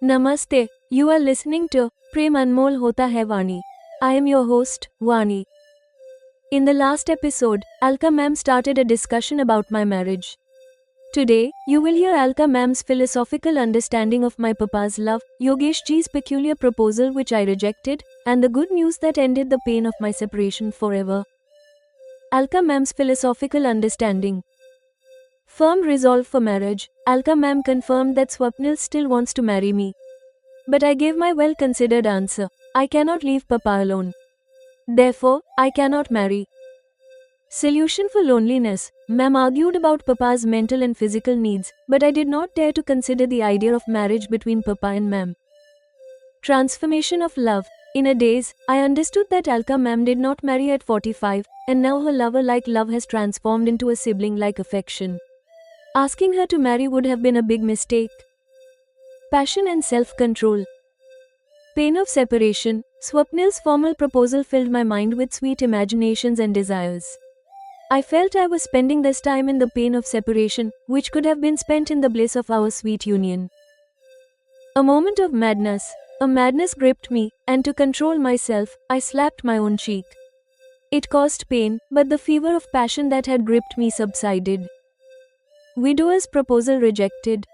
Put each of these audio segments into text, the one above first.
Namaste, you are listening to Prem Anmol Hota Hai Vani. I am your host, Vani. In the last episode, Alka ma'am started a discussion about my marriage. Today, you will hear Alka ma'am's philosophical understanding of my papa's love, Yogesh ji's peculiar proposal which I rejected, and the good news that ended the pain of my separation forever. Alka ma'am's philosophical understanding. Firm resolve for marriage, Alka ma'am confirmed that Swapnil still wants to marry me. But I gave my well-considered answer. I cannot leave Papa alone. Therefore, I cannot marry. Solution for loneliness. Ma'am argued about Papa's mental and physical needs, but I did not dare to consider the idea of marriage between Papa and ma'am. Transformation of love. In a daze, I understood that Alka ma'am did not marry at 45, and now her lover-like love has transformed into a sibling-like affection. Asking her to marry would have been a big mistake. Passion and self-control. Pain of separation. Swapnil's formal proposal filled my mind with sweet imaginations and desires. I felt I was spending this time in the pain of separation, which could have been spent in the bliss of our sweet union. A moment of madness. A madness gripped me, and to control myself, I slapped my own cheek. It caused pain, but the fever of passion that had gripped me subsided. Widower's proposal rejected.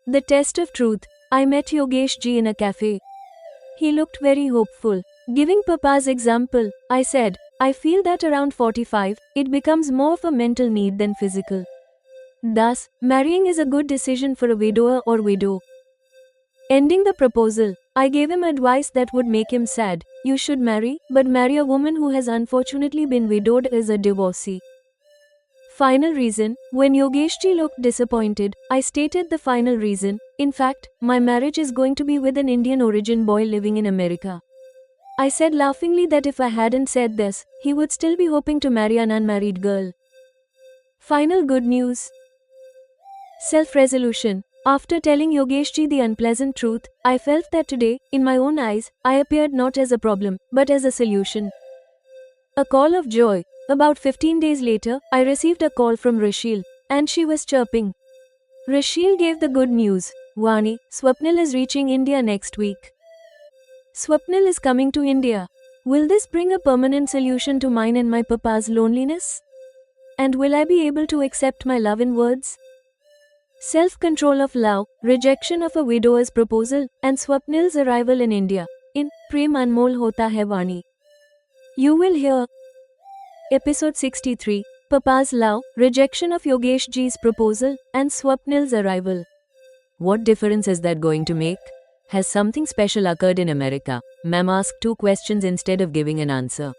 The test of truth. I met Yogesh ji in a cafe. He looked very hopeful. Giving Papa's example, I said, I feel that around 45, it becomes more of a mental need than physical. Thus, marrying is a good decision for a widower or widow. Ending the proposal, I gave him advice that would make him sad. You should marry, but marry a woman who has unfortunately been widowed as a divorcee. Final reason. When Yogesh ji looked disappointed, I stated the final reason. In fact, my marriage is going to be with an Indian origin boy living in America. I said laughingly that if I hadn't said this, he would still be hoping to marry an unmarried girl. Final good news. Self-resolution. After telling Yogesh ji the unpleasant truth, I felt that today, in my own eyes, I appeared not as a problem, but as a solution. A call of joy. About 15 days later, I received a call from Rashil, and she was chirping. Rashil gave the good news. Vani, Swapnil is reaching India next week. Swapnil is coming to India. Will this bring a permanent solution to mine and my papa's loneliness? And will I be able to accept my love in words? Self-control of love, rejection of a widower's proposal, and Swapnil's arrival in India. In Prem Anmol Hota Hai Vani. You will hear Episode 63, Papa's Love, Rejection of Yogesh ji's Proposal, and Swapnil's Arrival. What difference is that going to make? Has something special occurred in America? Ma'am asked two questions instead of giving an answer.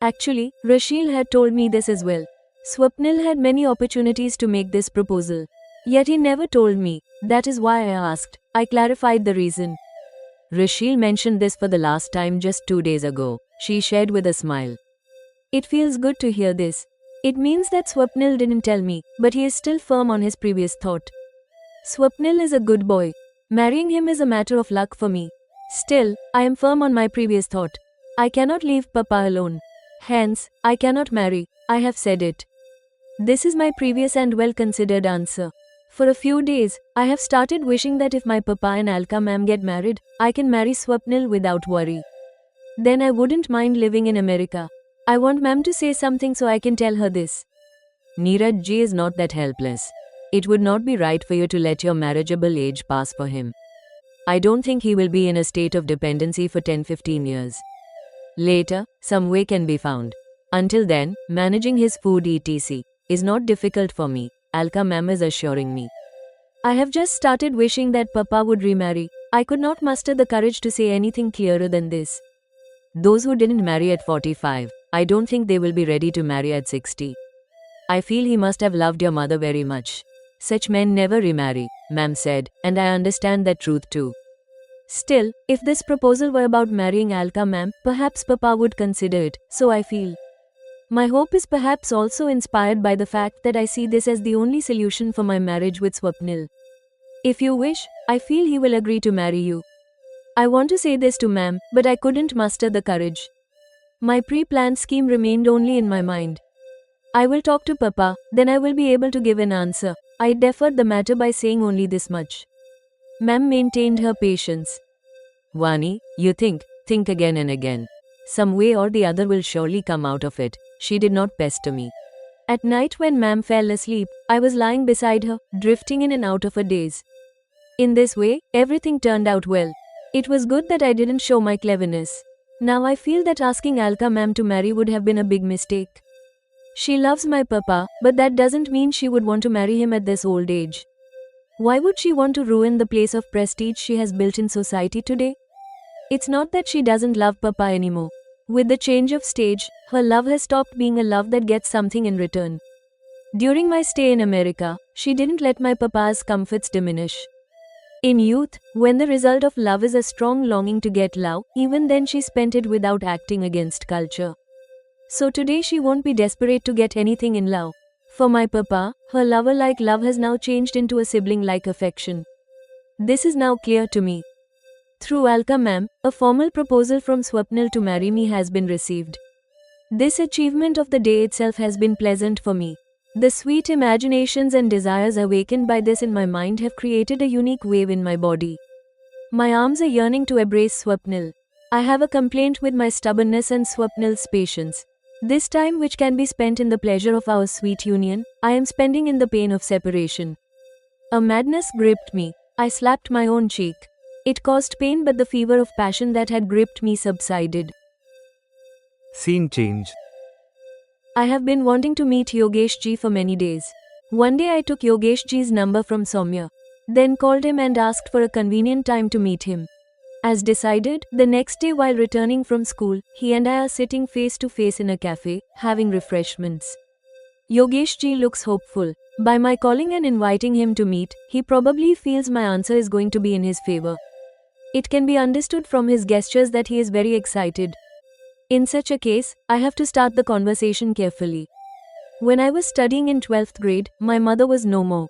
Actually, Rashil had told me this as well. Swapnil had many opportunities to make this proposal. Yet he never told me. That is why I asked. I clarified the reason. Rashil mentioned this for the last time just 2 days ago, she shared with a smile. It feels good to hear this. It means that Swapnil didn't tell me, but he is still firm on his previous thought. Swapnil is a good boy. Marrying him is a matter of luck for me. Still, I am firm on my previous thought. I cannot leave Papa alone. Hence, I cannot marry. I have said it. This is my previous and well-considered answer. For a few days, I have started wishing that if my Papa and Alka ma'am get married, I can marry Swapnil without worry. Then I wouldn't mind living in America. I want ma'am to say something so I can tell her this. Neeraj ji is not that helpless. It would not be right for you to let your marriageable age pass for him. I don't think he will be in a state of dependency for 10-15 years. Later, some way can be found. Until then, managing his food etc. is not difficult for me, Alka ma'am is assuring me. I have just started wishing that Papa would remarry. I could not muster the courage to say anything clearer than this. Those who didn't marry at 45, I don't think they will be ready to marry at 60. I feel he must have loved your mother very much. Such men never remarry, ma'am said, and I understand that truth too. Still, if this proposal were about marrying Alka ma'am, perhaps Papa would consider it, so I feel. My hope is perhaps also inspired by the fact that I see this as the only solution for my marriage with Swapnil. If you wish, I feel he will agree to marry you. I want to say this to ma'am, but I couldn't muster the courage. My pre-planned scheme remained only in my mind. I will talk to Papa, then I will be able to give an answer. I deferred the matter by saying only this much. Ma'am maintained her patience. Vani, you think again and again. Some way or the other will surely come out of it. She did not pester me. At night when ma'am fell asleep, I was lying beside her, drifting in and out of a daze. In this way, everything turned out well. It was good that I didn't show my cleverness. Now I feel that asking Alka ma'am to marry would have been a big mistake. She loves my papa, but that doesn't mean she would want to marry him at this old age. Why would she want to ruin the place of prestige she has built in society today? It's not that she doesn't love papa anymore. With the change of stage, her love has stopped being a love that gets something in return. During my stay in America, she didn't let my papa's comforts diminish. In youth, when the result of love is a strong longing to get love, even then she spent it without acting against culture. So today she won't be desperate to get anything in love. For my papa, her lover-like love has now changed into a sibling-like affection. This is now clear to me. Through Alka ma'am, a formal proposal from Swapnil to marry me has been received. This achievement of the day itself has been pleasant for me. The sweet imaginations and desires awakened by this in my mind have created a unique wave in my body. My arms are yearning to embrace Swapnil. I have a complaint with my stubbornness and Swapnil's patience. This time which can be spent in the pleasure of our sweet union, I am spending in the pain of separation. A madness gripped me. I slapped my own cheek. It caused pain, but the fever of passion that had gripped me subsided. Scene change. I have been wanting to meet Yogesh ji for many days. One day I took Yogesh ji's number from Soumya. Then called him and asked for a convenient time to meet him. As decided, the next day while returning from school, he and I are sitting face to face in a cafe, having refreshments. Yogesh ji looks hopeful. By my calling and inviting him to meet, he probably feels my answer is going to be in his favor. It can be understood from his gestures that he is very excited. In such a case, I have to start the conversation carefully. When I was studying in 12th grade, my mother was no more.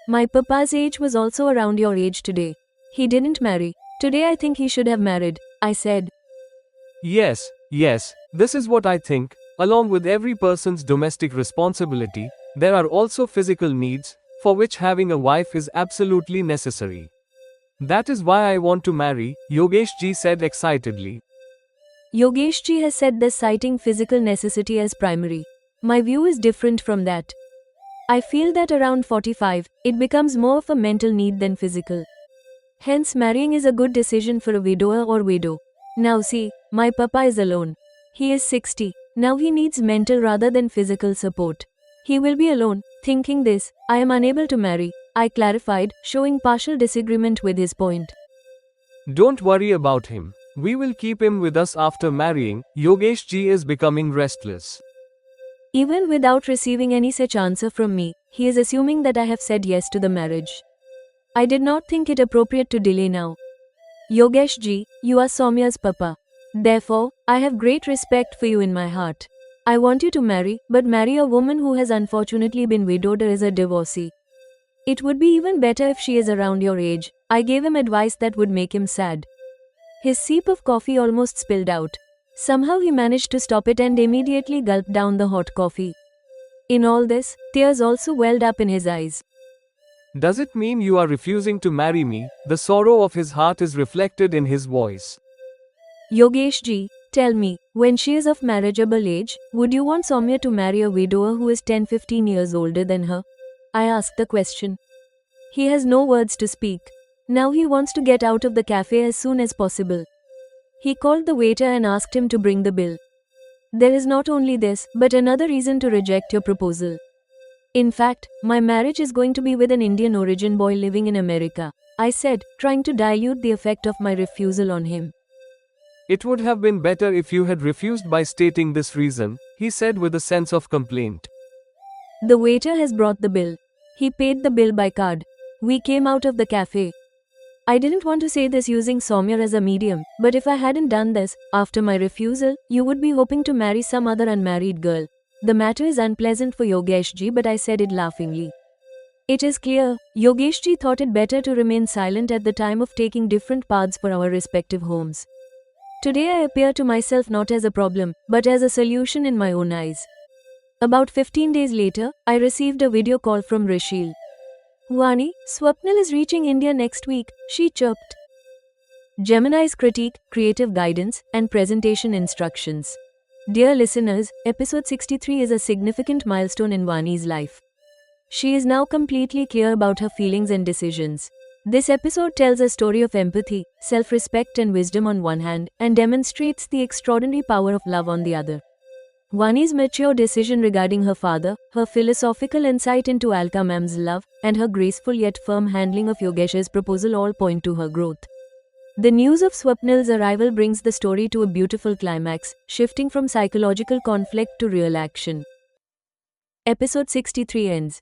My papa's age was also around your age today. He didn't marry. Today I think he should have married, I said. Yes, this is what I think. Along with every person's domestic responsibility, there are also physical needs, for which having a wife is absolutely necessary. That is why I want to marry, Yogesh ji said excitedly. Yogesh ji has said this citing physical necessity as primary. My view is different from that. I feel that around 45, it becomes more of a mental need than physical. Hence marrying is a good decision for a widower or widow. Now see, my papa is alone. He is 60. Now he needs mental rather than physical support. He will be alone. Thinking this, I am unable to marry, I clarified, showing partial disagreement with his point. Don't worry about him. We will keep him with us after marrying. Yogesh ji is becoming restless. Even without receiving any such answer from me, he is assuming that I have said yes to the marriage. I did not think it appropriate to delay now. Yogesh ji, you are Soumya's papa. Therefore, I have great respect for you in my heart. I want you to marry, but marry a woman who has unfortunately been widowed or is a divorcee. It would be even better if she is around your age. I gave him advice that would make him sad. His sip of coffee almost spilled out. Somehow he managed to stop it and immediately gulped down the hot coffee. In all this, tears also welled up in his eyes. Does it mean you are refusing to marry me? The sorrow of his heart is reflected in his voice. Yogesh ji, tell me, when she is of marriageable age, would you want Soumya to marry a widower who is 10-15 years older than her? I asked the question. He has no words to speak. Now he wants to get out of the cafe as soon as possible. He called the waiter and asked him to bring the bill. There is not only this, but another reason to reject your proposal. In fact, my marriage is going to be with an Indian origin boy living in America, I said, trying to dilute the effect of my refusal on him. It would have been better if you had refused by stating this reason, he said with a sense of complaint. The waiter has brought the bill. He paid the bill by card. We came out of the cafe. I didn't want to say this using Soumya as a medium, but if I hadn't done this, after my refusal, you would be hoping to marry some other unmarried girl. The matter is unpleasant for Yogesh ji, but I said it laughingly. It is clear, Yogesh ji thought it better to remain silent at the time of taking different paths for our respective homes. Today I appear to myself not as a problem, but as a solution in my own eyes. About 15 days later, I received a video call from Rishil. Vani, Swapnil is reaching India next week, she chirped. Gemini's critique, creative guidance, and presentation instructions. Dear listeners, episode 63 is a significant milestone in Vani's life. She is now completely clear about her feelings and decisions. This episode tells a story of empathy, self-respect and wisdom on one hand, and demonstrates the extraordinary power of love on the other. Vani's mature decision regarding her father, her philosophical insight into Alka Ma'am's love, and her graceful yet firm handling of Yogesh's proposal all point to her growth. The news of Swapnil's arrival brings the story to a beautiful climax, shifting from psychological conflict to real action. Episode 63 ends.